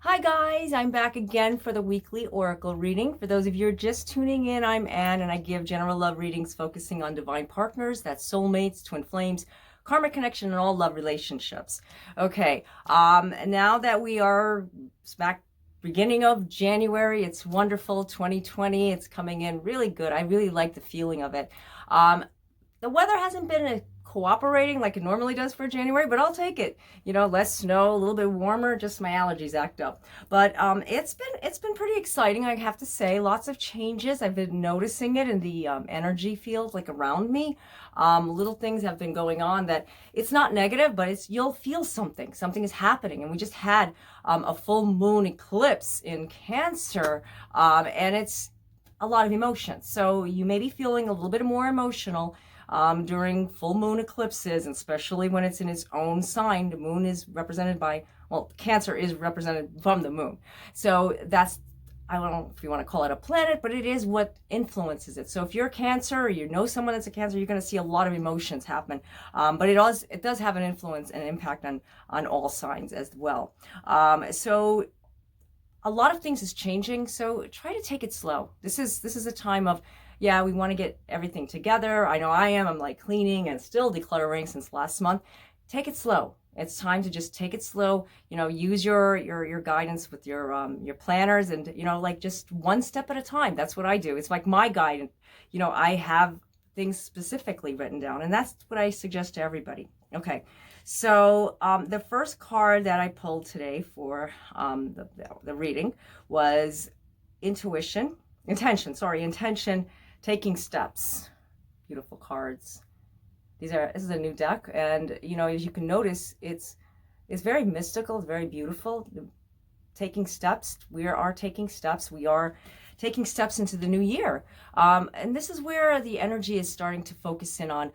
Hi guys, I'm back again for the weekly oracle reading. For those of you who are just tuning in, I'm Anne and I give general love readings focusing on divine partners, that's soulmates, twin flames, karmic connection, and all love relationships. Okay, now that we are smack beginning of January, it's wonderful, 2020, it's coming in really good. I really like the feeling of it. The weather hasn't been cooperating like it normally does for January, but I'll take it. You know, less snow, a little bit warmer, just my allergies act up. But it's been pretty exciting, I have to say. Lots of changes. I've been noticing it in the energy field, like around me. Little things have been going on that it's not negative, but you'll feel something. Something is happening, and we just had a full moon eclipse in Cancer, and it's a lot of emotions. So you may be feeling a little bit more emotional during full moon eclipses, and especially when it's in its own sign. The moon is represented by, well, Cancer is represented from the moon. So that's, I don't know if you want to call it a planet, but it is what influences it. So if you're a Cancer or you know someone that's a Cancer, you're going to see a lot of emotions happen. But it does have an influence and impact on all signs as well. So a lot of things is changing, so try to take it slow. This is a time of, yeah, we want to get everything together. I know I am. I'm like cleaning and still decluttering since last month. Take it slow. It's time to just take it slow. You know, use your guidance with your planners, and like just one step at a time. That's what I do. It's like my guide. I have things specifically written down, and that's what I suggest to everybody. Okay, so the first card that I pulled today for the reading was intention, taking steps. Beautiful cards. This is a new deck, and as you can notice, it's very mystical, it's very beautiful. Taking steps. We are taking steps. We are taking steps into the new year. And this is where the energy is starting to focus in on,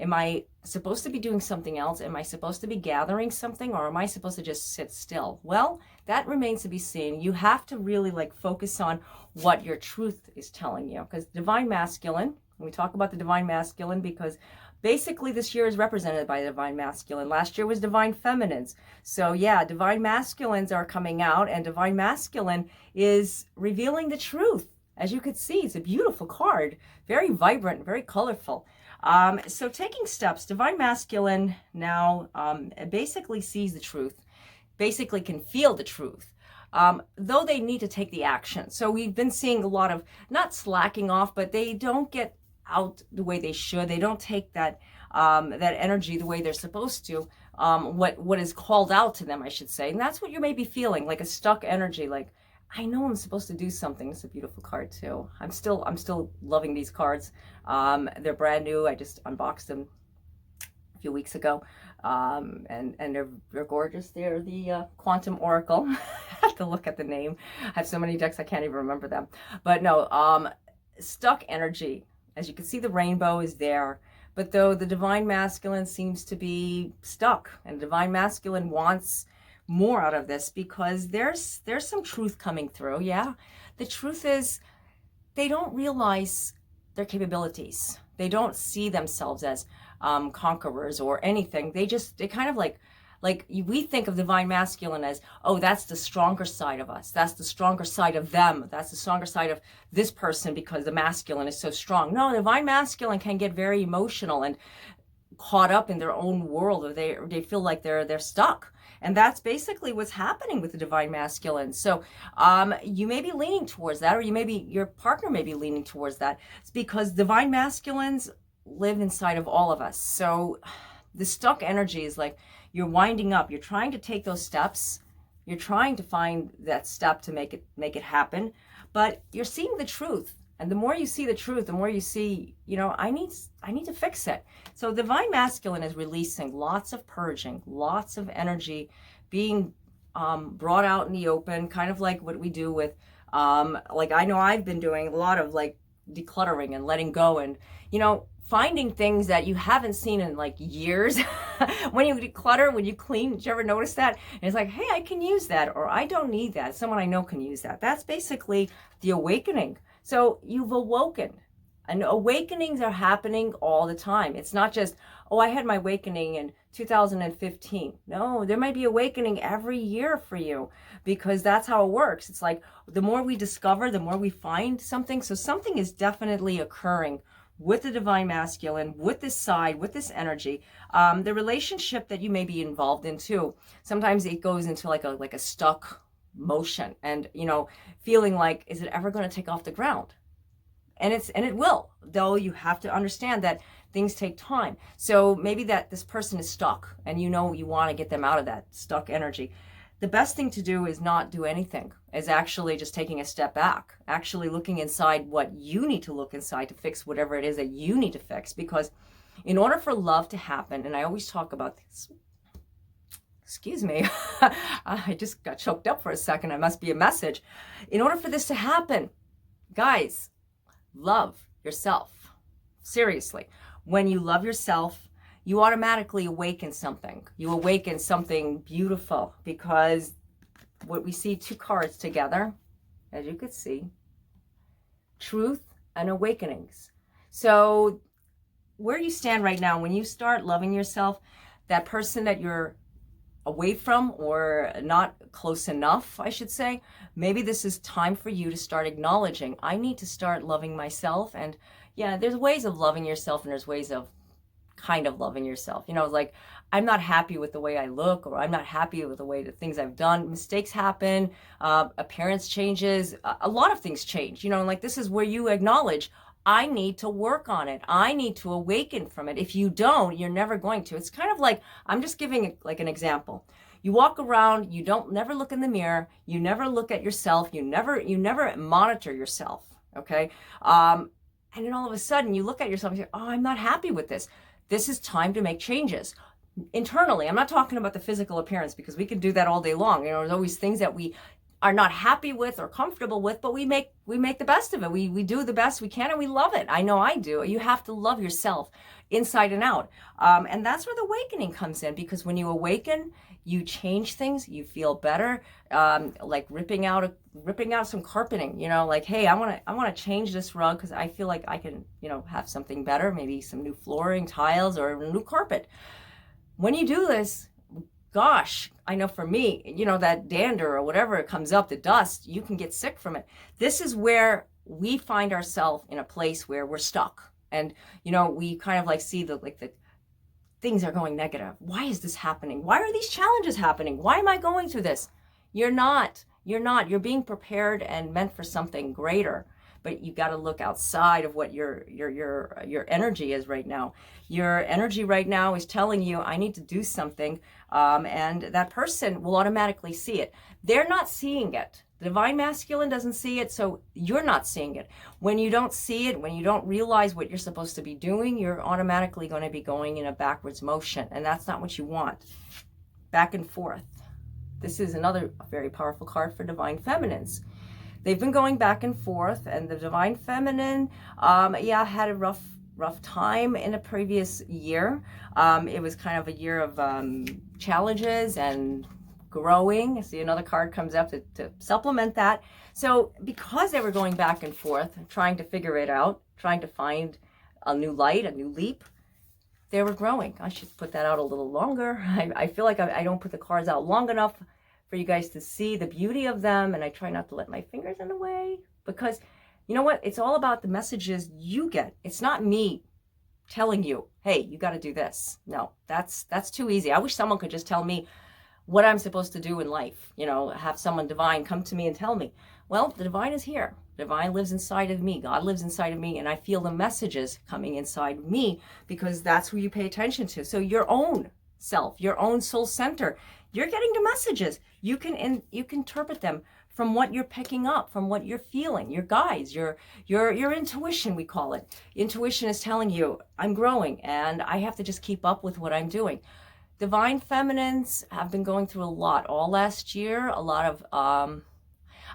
am I supposed to be doing something else? Am I supposed to be gathering something, or am I supposed to just sit still? Well, that remains to be seen. You have to really focus on what your truth is telling you, because divine masculine, we talk about the divine masculine because basically this year is represented by the divine masculine. Last year was divine feminines. So yeah, divine masculines are coming out, and divine masculine is revealing the truth. As you could see, it's a beautiful card, very vibrant, very colorful. So taking steps, divine masculine now basically sees the truth, basically can feel the truth, though they need to take the action. So we've been seeing a lot of not slacking off, but they don't get out the way they should. They don't take that energy the way they're supposed to. What is called out to them, I should say, and that's what you may be feeling, like a stuck energy, like, I know I'm supposed to do something. It's a beautiful card too. I'm still loving these cards. They're brand new. I just unboxed them a few weeks ago, and they're gorgeous. They're the Quantum Oracle. I have to look at the name. I have so many decks I can't even remember them. But no, stuck energy. As you can see, the rainbow is there. But though the divine masculine seems to be stuck, and divine masculine wants more out of this, because there's some truth coming through. Yeah, the truth is they don't realize their capabilities. They don't see themselves as conquerors or anything. They kind of like we think of divine masculine as, oh, that's the stronger side of us, that's the stronger side of them, that's the stronger side of this person because the masculine is so strong. No, divine masculine can get very emotional and caught up in their own world, or they feel like they're stuck. And that's basically what's happening with the divine masculine. So you may be leaning towards that, or your partner may be leaning towards that. It's because divine masculines live inside of all of us. So the stuck energy is like you're winding up. You're trying to take those steps. You're trying to find that step to make it happen. But you're seeing the truth. And the more you see the truth, the more you see, I need to fix it. So divine masculine is releasing lots of purging, lots of energy being brought out in the open, kind of like what we do with, I know I've been doing a lot of decluttering and letting go, and, finding things that you haven't seen in years. When you declutter, when you clean, did you ever notice that? And it's like, hey, I can use that, or I don't need that. Someone I know can use that. That's basically the awakening. So you've awoken. And awakenings are happening all the time. It's not just, oh, I had my awakening in 2015. No, there might be awakening every year for you, because that's how it works. It's like the more we discover, the more we find something. So something is definitely occurring with the divine masculine, with this side, with this energy. The relationship that you may be involved in too, sometimes it goes into like a stuck motion, and feeling like, is it ever going to take off the ground? And it will, though you have to understand that things take time. So maybe that this person is stuck, and you want to get them out of that stuck energy. The best thing to do is not do anything, is actually just taking a step back, actually looking inside what you need to look inside to fix whatever it is that you need to fix. Because in order for love to happen, and I always talk about this, excuse me, I just got choked up for a second. It must be a message. In order for this to happen, guys, love yourself. Seriously. When you love yourself, you automatically awaken something. You awaken something beautiful, because what we see, two cards together, as you could see, truth and awakenings. So where you stand right now, when you start loving yourself, that person that you're away from, or not close enough, I should say, maybe this is time for you to start acknowledging, I need to start loving myself. And yeah, there's ways of loving yourself, and there's ways of kind of loving yourself. Like, I'm not happy with the way I look, or I'm not happy with the way the things I've done. Mistakes happen, appearance changes, a lot of things change, and like, this is where you acknowledge, I need to work on it. I need to awaken from it. If you don't, you're never going to. It's kind of like, I'm just giving like an example. You walk around, you never look in the mirror, you never look at yourself, you never monitor yourself, okay? And then all of a sudden you look at yourself and say, oh, I'm not happy with this. This is time to make changes. Internally, I'm not talking about the physical appearance, because we can do that all day long. There's always things that we are not happy with or comfortable with, but we make the best of it. We do the best we can, and we love it. I know I do. You have to love yourself inside and out. And that's where the awakening comes in, because when you awaken, you change things, you feel better. Like ripping out some carpeting, like, hey, I want to change this rug because I feel like I can, have something better, maybe some new flooring, tiles, or a new carpet. When you do this, gosh, I know for me, that dander or whatever comes up, the dust, you can get sick from it. This is where we find ourselves in a place where we're stuck. And, we kind of like see the things are going negative. Why is this happening? Why are these challenges happening? Why am I going through this? You're not. You're being prepared and meant for something greater. But you got to look outside of what your energy is right now. Your energy right now is telling you, I need to do something, and that person will automatically see it. They're not seeing it. The divine masculine doesn't see it, so you're not seeing it. When you don't see it, when you don't realize what you're supposed to be doing, you're automatically going to be going in a backwards motion, and that's not what you want. Back and forth. This is another very powerful card for divine feminines. They've been going back and forth, and the divine feminine, had a rough time in a previous year. It was kind of a year of challenges and growing. See, another card comes up to supplement that. So because they were going back and forth, trying to figure it out, trying to find a new light, a new leap, they were growing. I should put that out a little longer. I feel like I don't put the cards out long enough for you guys to see the beauty of them, and I try not to let my fingers in the way, because you know what? It's all about the messages you get. It's not me telling you, hey, you got to do this. No, that's too easy. I wish someone could just tell me what I'm supposed to do in life. Have someone divine come to me and tell me. Well, the divine is here. The divine lives inside of me. God lives inside of me, and I feel the messages coming inside me, because that's who you pay attention to. So your own self, your own soul center, you're getting the messages. You can interpret them from what you're picking up, from what you're feeling, your guides, your intuition, we call it. Intuition is telling you, I'm growing, and I have to just keep up with what I'm doing. Divine feminines have been going through a lot all last year, a lot of,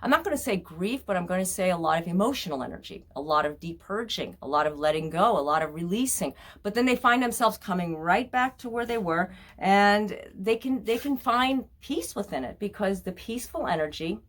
I'm not going to say grief, but I'm going to say a lot of emotional energy, a lot of deep purging, a lot of letting go, a lot of releasing. But then they find themselves coming right back to where they were, and they can find peace within it, because the peaceful energy,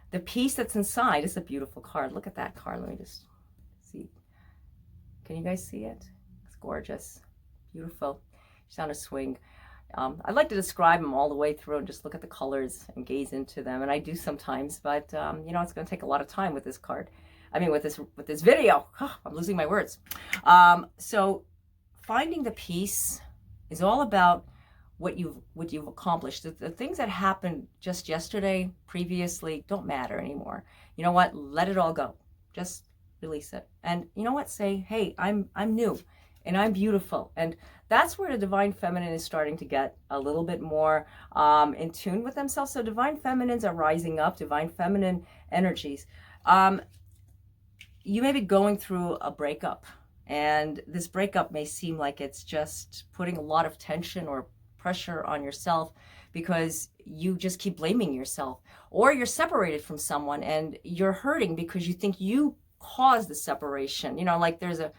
the peace that's inside, is a beautiful card. Look at that card. Let me just see. Can you guys see it? It's gorgeous. Beautiful. She's on a swing. I'd like to describe them all the way through and just look at the colors and gaze into them, and I do sometimes, but you know, it's going to take a lot of time with this card. I mean, with this video. Oh, I'm losing my words. So finding the peace is all about what you've accomplished. The things that happened just yesterday, previously, don't matter anymore. You know what? Let it all go. Just release it. And you know what? Say, hey, I'm new and I'm beautiful. And that's where the divine feminine is starting to get a little bit more in tune with themselves. So divine feminines are rising up, divine feminine energies. You may be going through a breakup, and this breakup may seem like it's just putting a lot of tension or pressure on yourself because you just keep blaming yourself, or you're separated from someone and you're hurting because you think you caused the separation. You know, like there's a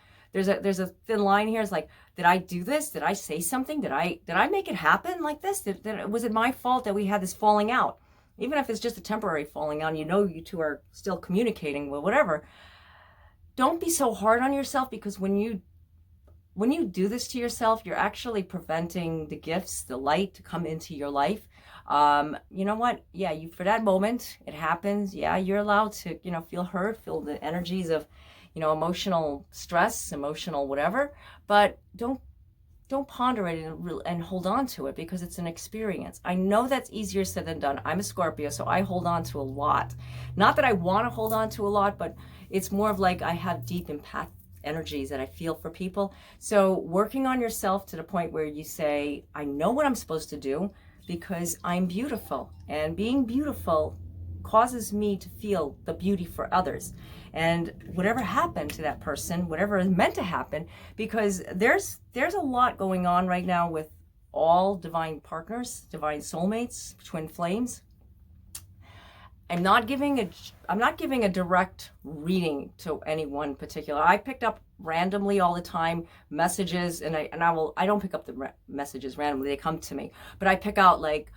thin line here. It's like, did I do this? Did I say something? Did I make it happen like this? Was it my fault that we had this falling out? Even if it's just a temporary falling out, you know, you two are still communicating, well, whatever. Don't be so hard on yourself, because when you do this to yourself, you're actually preventing the gifts, the light to come into your life. You know what? Yeah, for that moment, it happens. Yeah, you're allowed to, you know, feel hurt, feel the energies of, you know, emotional stress, emotional whatever, but don't ponder it and hold on to it, because it's an experience. I know that's easier said than done. I'm a Scorpio, so I hold on to a lot. Not that I want to hold on to a lot, but it's more of like I have deep empath energies that I feel for people. So working on yourself to the point where you say, I know what I'm supposed to do because I'm beautiful, and being beautiful causes me to feel the beauty for others. And whatever happened to that person, whatever is meant to happen, because there's a lot going on right now with all divine partners, divine soulmates, twin flames. I'm not giving a direct reading to any one particular. I picked up randomly all the time messages, and I don't pick up the messages randomly. They come to me, but I pick out like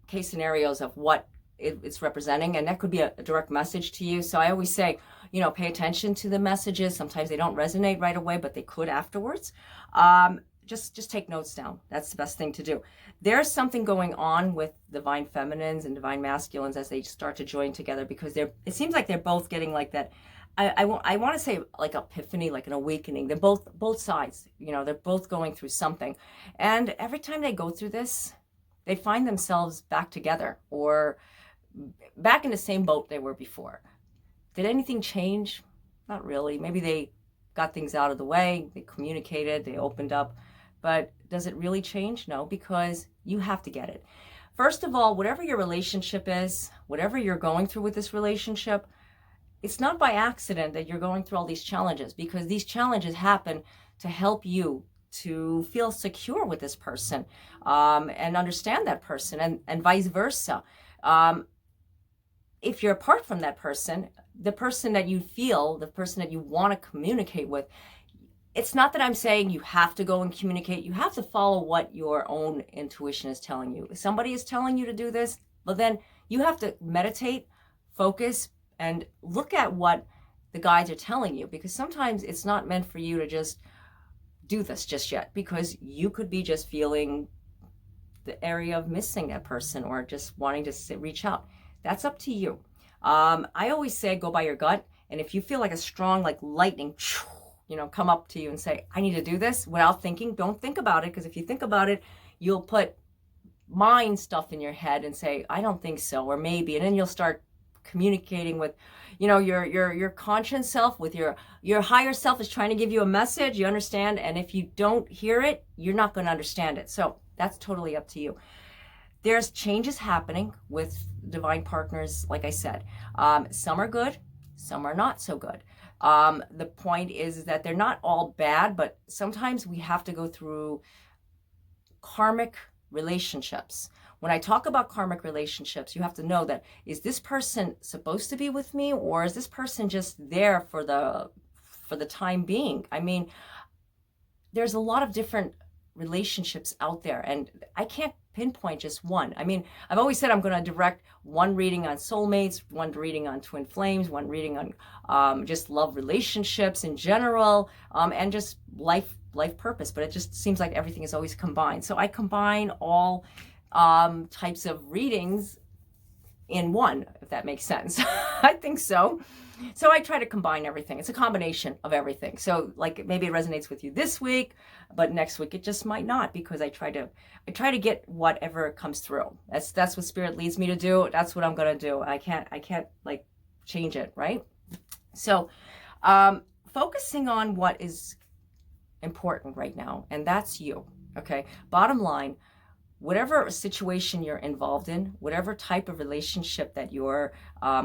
case scenarios of what it's representing, and that could be a direct message to you. So I always say, you know, pay attention to the messages. Sometimes they don't resonate right away, but they could afterwards. Just take notes down. That's the best thing to do. There's something going on with divine feminines and divine masculines as they start to join together, because it seems like they're both getting like that. I want to say like epiphany, like an awakening. They're both sides, you know, they're both going through something. And every time they go through this, they find themselves back together, or back in the same boat they were before. Did anything change? Not really. Maybe they got things out of the way, they communicated, they opened up. But does it really change? No, because you have to get it. First of all, whatever your relationship is, whatever you're going through with this relationship, it's not by accident that you're going through all these challenges, because these challenges happen to help you to feel secure with this person, and understand that person, and vice versa. If you're apart from that person, the person that you feel, the person that you want to communicate with, it's not that I'm saying you have to go and communicate. You have to follow what your own intuition is telling you. If somebody is telling you to do this, well, then you have to meditate, focus, and look at what the guides are telling you, because sometimes it's not meant for you to just do this just yet, because you could be just feeling the area of missing that person, or just wanting to reach out. That's up to you. I always say go by your gut, and if you feel like a strong, like lightning, you know, come up to you and say, I need to do this, without thinking, don't think about it, because if you think about it, you'll put mind stuff in your head and say, I don't think so, or maybe, and then you'll start communicating with, you know, your conscious self, with your higher self is trying to give you a message, you understand, and if you don't hear it, you're not going to understand it. So that's totally up to you. There's changes happening with divine partners, like I said. Some are good, some are not so good. The point is that they're not all bad, but sometimes we have to go through karmic relationships. When I talk about karmic relationships, you have to know that, is this person supposed to be with me, or is this person just there for the time being? I mean, there's a lot of different relationships out there, and I can't pinpoint just one. I mean, I've always said I'm going to direct one reading on soulmates, one reading on twin flames, one reading on just love relationships in general, and just life purpose. But it just seems like everything is always combined. So I combine all types of readings in one, if that makes sense. I think so. So I try to combine everything. It's a combination of everything. So like maybe it resonates with you this week, but next week it just might not, because I try to get whatever comes through. That's what spirit leads me to do. That's what I'm going to do. I can't like change it, right? So focusing on what is important right now, and that's you. Okay. Bottom line, whatever situation you're involved in, whatever type of relationship that you're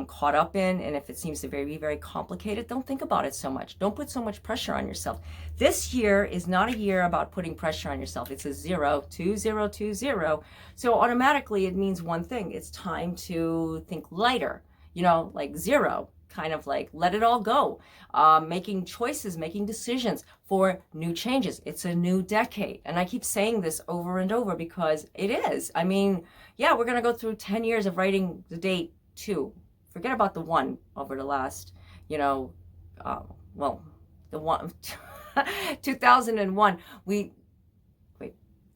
caught up in, and if it seems to be very complicated, don't think about it so much. Don't put so much pressure on yourself. This year is not a year about putting pressure on yourself. It's a 0-2020. So automatically it means one thing. It's time to think lighter, like zero. Kind of like let it all go, making choices, making decisions for new changes. It's a new decade. And I keep saying this over and over because it is. I mean, yeah, we're going to go through 10 years of writing the date 2. Forget about the 1 over the last, the one, 2001,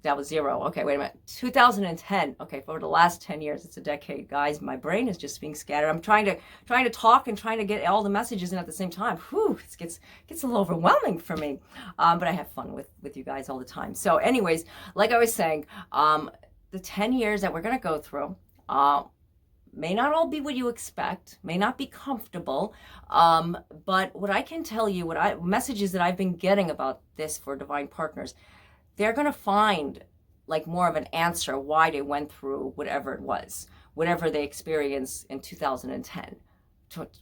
that was 0. Okay, wait a minute. 2010. Okay, for the last 10 years, it's a decade, guys. My brain is just being scattered. I'm trying to talk and trying to get all the messages in at the same time. Whew, it gets a little overwhelming for me. But I have fun with you guys all the time. So, anyways, like I was saying, the 10 years that we're gonna go through may not all be what you expect, may not be comfortable, but what I can tell you, messages that I've been getting about this for divine partners, they're going to find like more of an answer why they went through whatever it was, whatever they experienced in 2010.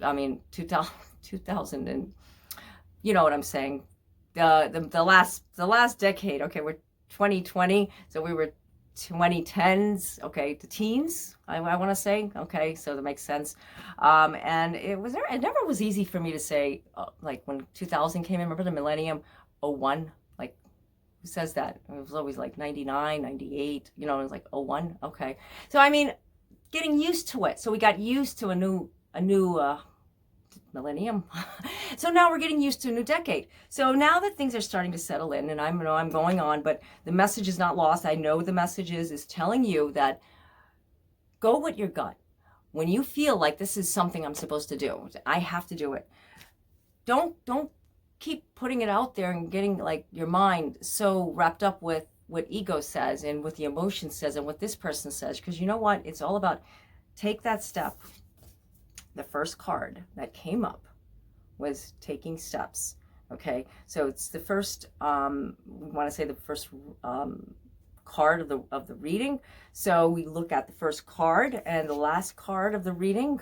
I mean, 2000 and you know what I'm saying? The last decade. Okay, we're 2020, so we were 2010s. Okay, the teens. I want to say. Okay, so that makes sense. And it never was easy for me to say like when 2000 came in. Remember the millennium? 01. Who says that? It was always like 99, 98, it was like 01. Okay. So, I mean, getting used to it. So we got used to a new millennium. So now we're getting used to a new decade. So now that things are starting to settle in, and I'm going on, but the message is not lost. I know the message is telling you that go with your gut. When you feel like this is something I'm supposed to do, I have to do it. Don't keep putting it out there and getting like your mind so wrapped up with what ego says and what the emotion says and what this person says, because you know what, it's all about take that step. The first card that came up was taking steps. Okay, so it's the first we want to say the first card of the reading. So we look at the first card, and the last card of the reading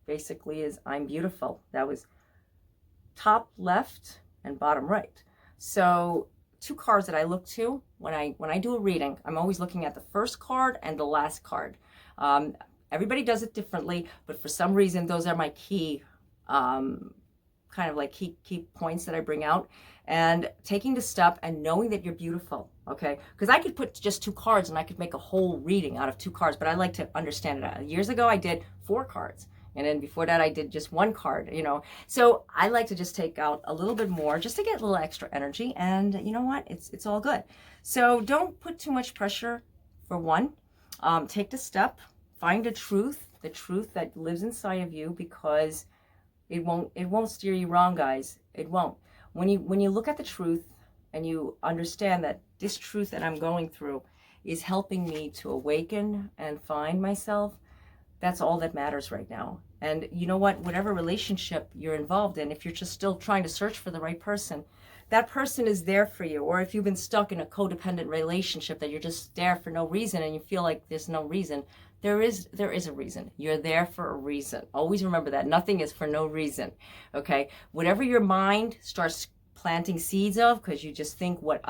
basically is I'm beautiful. That was top left and bottom right. So 2 cards that I look to when I do a reading, I'm always looking at the first card and the last card. Everybody does it differently, but for some reason those are my key kind of like key points that I bring out. And taking the step and knowing that you're beautiful, okay? Because I could put just 2 cards and I could make a whole reading out of 2 cards, but I like to understand it. Years ago I did 4 cards. And then before that, I did just 1 card, So I like to just take out a little bit more just to get a little extra energy. And you know what? It's all good. So don't put too much pressure for one. Take the step, find the truth that lives inside of you, because it won't steer you wrong, guys. It won't. When you look at the truth and you understand that this truth that I'm going through is helping me to awaken and find myself, that's all that matters right now. And you know what? Whatever relationship you're involved in, if you're just still trying to search for the right person, that person is there for you. Or if you've been stuck in a codependent relationship that you're just there for no reason and you feel like there's no reason, there is a reason. You're there for a reason. Always remember that. Nothing is for no reason. Okay? Whatever your mind starts planting seeds of, because you just think what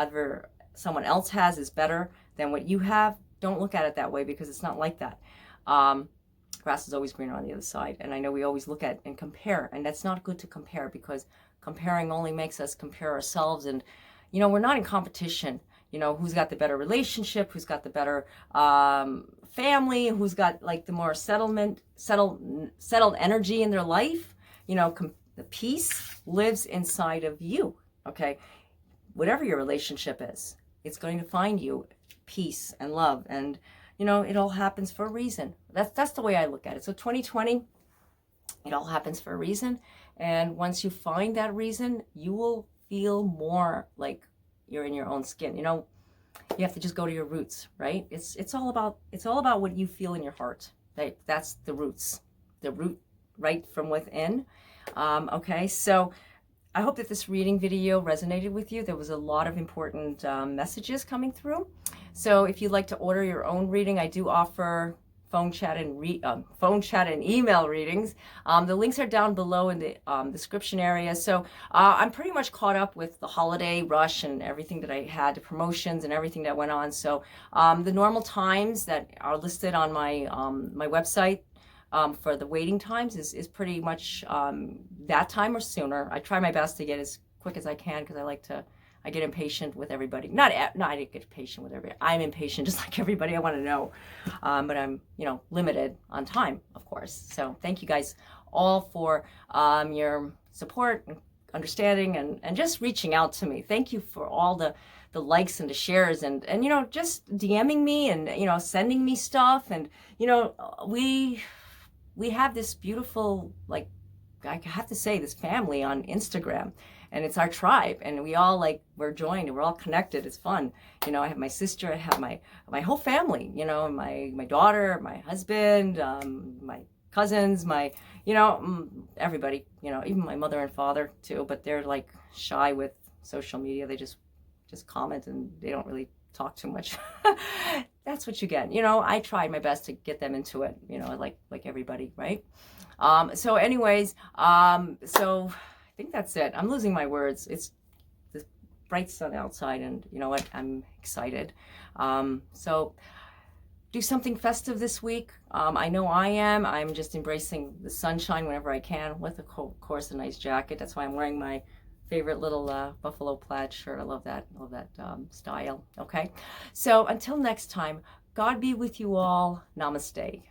someone else has is better than what you have, don't look at it that way, because it's not like that. Grass is always greener on the other side. And I know we always look at and compare, and that's not good to compare, because comparing only makes us compare ourselves. And, we're not in competition. you know, who's got the better relationship, who's got the better family, who's got like the more settled energy in their life. You know, the peace lives inside of you. Okay, whatever your relationship is, it's going to find you peace and love, and you know, it all happens for a reason. That's the way I look at it. So 2020, it all happens for a reason, and once you find that reason, you will feel more like you're in your own skin. You know, you have to just go to your roots, right? It's all about what you feel in your heart. That's the roots, the root right from within. Okay, so I hope that this reading video resonated with you. There was a lot of important messages coming through. So if you'd like to order your own reading, I do offer phone chat and email readings. The links are down below in the description area. So I'm pretty much caught up with the holiday rush and everything that I had, the promotions and everything that went on. So the normal times that are listed on my my website for the waiting times is pretty much that time or sooner. I try my best to get as quick as I can because I get impatient with everybody. Not I get impatient with everybody. I'm impatient just like everybody. I want to know, but I'm, you know, limited on time, of course. So thank you guys all for your support and understanding and just reaching out to me. Thank you for all the likes and the shares and you know, just DMing me and, you know, sending me stuff. And you know, we have this beautiful, like, I have to say, this family on Instagram, and it's our tribe, and we all, like, we're joined and we're all connected. It's fun. You know, I have my sister, I have my whole family, you know, my daughter, my husband, my cousins, my, you know, everybody, you know, even my mother and father too, but they're like shy with social media. They just comment and they don't really talk too much. That's what you get. You know, I tried my best to get them into it, you know, like everybody, right? So anyways, so I think that's it. I'm losing my words. It's the bright sun outside, and you know what? I'm excited. So do something festive this week. I know I am. I'm just embracing the sunshine whenever I can with, of course, a nice jacket. That's why I'm wearing my favorite little buffalo plaid shirt. I love that style. Okay, so until next time, God be with you all. Namaste.